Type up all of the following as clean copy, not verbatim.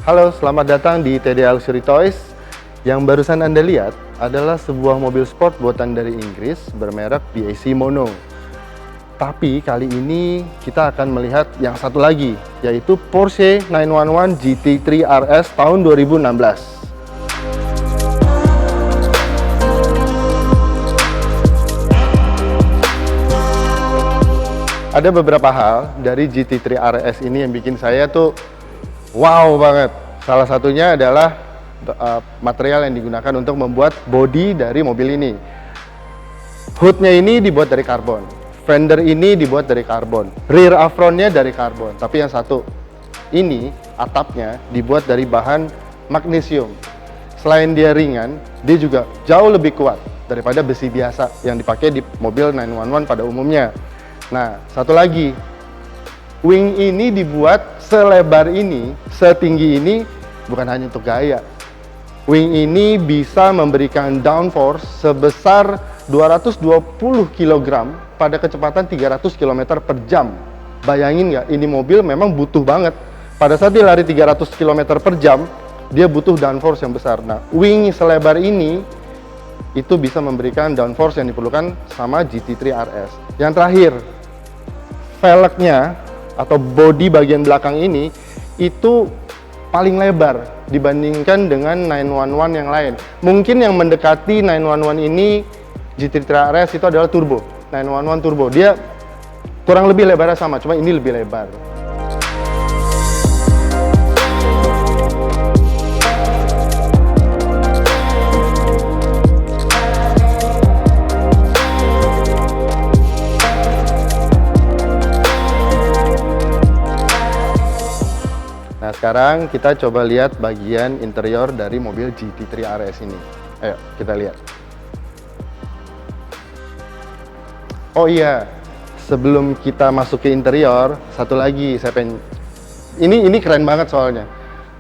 Halo, selamat datang di TDA Luxury Toys. Yang barusan Anda lihat adalah sebuah mobil sport buatan dari Inggris bermerek BAC Mono. Tapi kali ini kita akan melihat yang satu lagi, yaitu Porsche 911 GT3 RS tahun 2016. Ada beberapa hal dari GT3 RS ini yang bikin saya tuh wow banget. Salah satunya adalah material yang digunakan untuk membuat bodi dari mobil ini. Hoodnya ini dibuat dari karbon, fender ini dibuat dari karbon, rear apronnya dari karbon. Tapi yang satu ini atapnya dibuat dari bahan magnesium. Selain dia ringan, dia juga jauh lebih kuat daripada besi biasa yang dipakai di mobil 911 pada umumnya. Nah, satu lagi, wing ini dibuat selebar ini, setinggi ini, bukan hanya untuk gaya. Wing ini bisa memberikan downforce sebesar 220 kg pada kecepatan 300 km per jam. Bayangin nggak, ini mobil memang butuh banget. Pada saat dia lari 300 km per jam, dia butuh downforce yang besar. Nah, wing selebar ini itu bisa memberikan downforce yang diperlukan sama GT3 RS. Yang terakhir, velgnya atau bodi bagian belakang ini itu paling lebar dibandingkan dengan 911 yang lain. Mungkin yang mendekati 911 ini GT3 RS itu adalah turbo, 911 turbo. Dia kurang lebih lebarnya sama, cuma ini lebih lebar. Nah, sekarang kita coba lihat bagian interior dari mobil GT3 RS ini. Ayo, kita lihat. Oh iya, sebelum kita masuk ke interior, satu lagi saya pengen... Ini keren banget soalnya.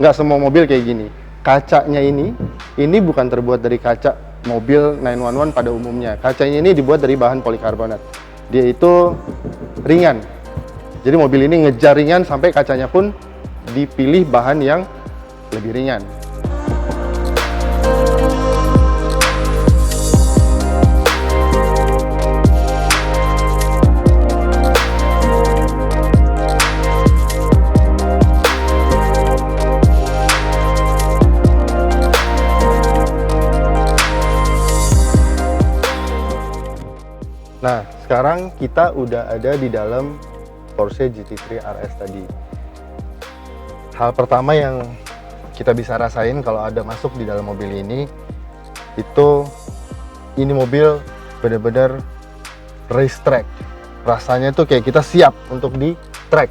Nggak semua mobil kayak gini. Kacanya ini bukan terbuat dari kaca mobil 911 pada umumnya. Kacanya ini dibuat dari bahan polikarbonat. Dia itu ringan. Jadi mobil ini ngejar ringan sampai kacanya pun dipilih bahan yang lebih ringan. Nah, sekarang kita udah ada di dalam Porsche GT3 RS tadi. Hal pertama yang kita bisa rasain kalau ada masuk di dalam mobil ini mobil bener-bener racetrack. Rasanya tuh kayak kita siap untuk di track.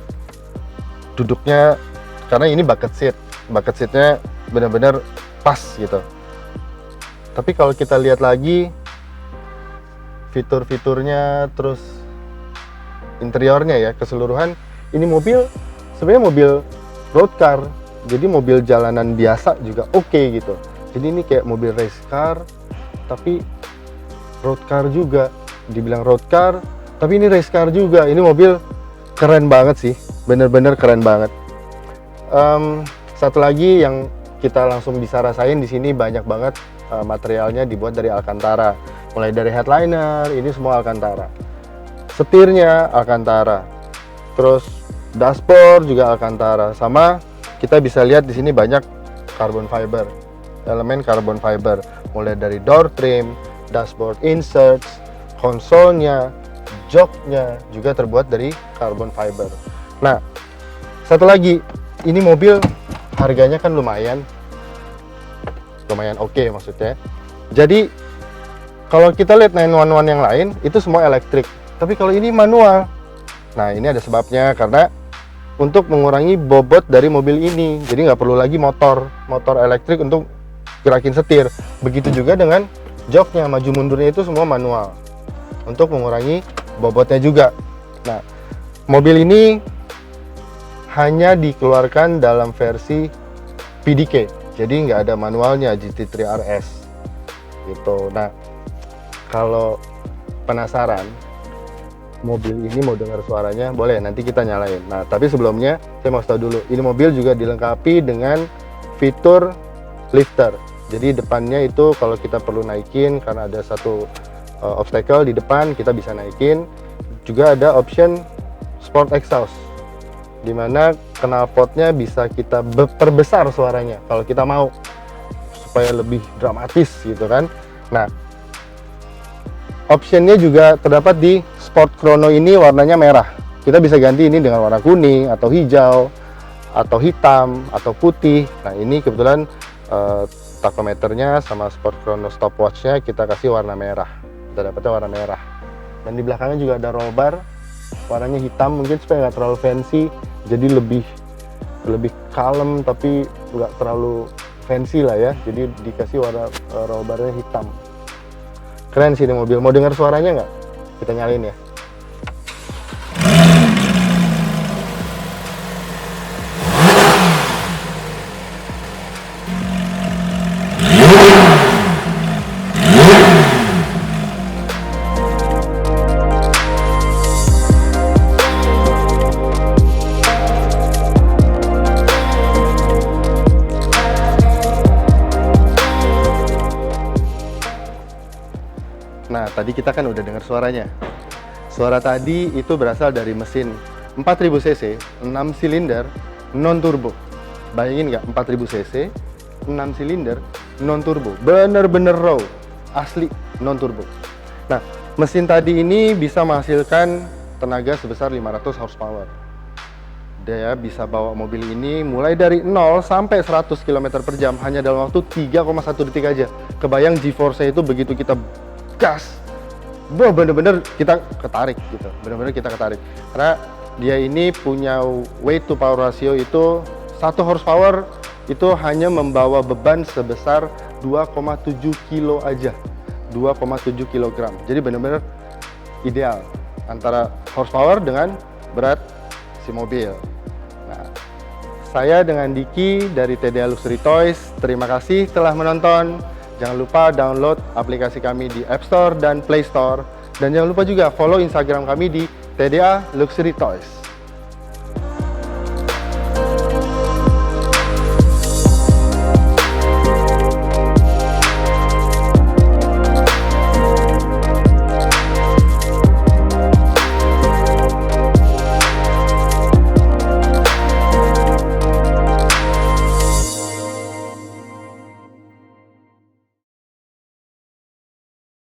Duduknya, karena ini bucket seatnya bener-bener pas gitu. Tapi kalau kita lihat lagi fitur-fiturnya, terus interiornya ya, keseluruhan ini mobil sebenarnya mobil road car, jadi mobil jalanan biasa juga oke gitu. Jadi ini kayak mobil race car, tapi road car juga. Dibilang road car, tapi ini race car juga. Ini mobil keren banget sih, bener-bener keren banget. Satu lagi yang kita langsung bisa rasain di sini banyak banget materialnya dibuat dari Alcantara. Mulai dari headliner, ini semua Alcantara. Setirnya Alcantara. Terus dashboard juga Alcantara, sama kita bisa lihat di sini banyak carbon fiber, elemen carbon fiber, mulai dari door trim, dashboard inserts, konsolnya, joknya juga terbuat dari carbon fiber. Nah, satu lagi, ini mobil harganya kan lumayan oke maksudnya. Jadi kalau kita lihat 911 yang lain itu semua elektrik, tapi kalau ini manual. Nah, ini ada sebabnya, karena untuk mengurangi bobot dari mobil ini, jadi nggak perlu lagi motor elektrik untuk gerakin setir. Begitu juga dengan joknya, maju mundurnya itu semua manual untuk mengurangi bobotnya juga. Nah, mobil ini hanya dikeluarkan dalam versi PDK, jadi nggak ada manualnya GT3 RS gitu. Nah, kalau penasaran mobil ini mau dengar suaranya, boleh nanti kita nyalain. Nah, tapi sebelumnya saya mau tahu dulu, ini mobil juga dilengkapi dengan fitur lifter. Jadi depannya itu kalau kita perlu naikin karena ada satu obstacle di depan, kita bisa naikin. Juga ada option sport exhaust, dimana knalpotnya bisa kita perbesar suaranya kalau kita mau, supaya lebih dramatis gitu kan. Nah, optionnya juga terdapat di Sport Chrono ini warnanya merah. Kita bisa ganti ini dengan warna kuning atau hijau atau hitam atau putih. Nah, ini kebetulan tachometernya sama Sport Chrono stopwatchnya kita kasih warna merah. Kita dapatnya warna merah. Dan di belakangnya juga ada roll bar, warnanya hitam mungkin supaya nggak terlalu fancy, jadi lebih kalem tapi nggak terlalu fancy lah ya. Jadi dikasih warna roll barnya hitam. Keren sih ini mobil. Mau dengar suaranya nggak? Kita nyalain ya. Nah, tadi kita kan udah dengar suaranya. Suara tadi itu berasal dari mesin 4000 cc, 6 silinder, non turbo. Bayangin nggak, 4000 cc, 6 silinder, non turbo. Bener-bener raw, asli non turbo. Nah, mesin tadi ini bisa menghasilkan tenaga sebesar 500 horsepower. Dia bisa bawa mobil ini mulai dari 0 sampai 100 km per jam hanya dalam waktu 3,1 detik aja. Kebayang G-force-nya itu begitu kita gas, bener-bener kita ketarik gitu, bener-bener kita ketarik. Karena dia ini punya weight to power ratio itu 1 horsepower itu hanya membawa beban sebesar 2,7 kilo aja, 2,7 kilogram. Jadi bener-bener ideal antara horsepower dengan berat si mobil. Nah, saya dengan Diki dari TDA Luxury Toys, terima kasih telah menonton. Jangan lupa download aplikasi kami di App Store dan Play Store. Dan jangan lupa juga follow Instagram kami di TDA Luxury Toys.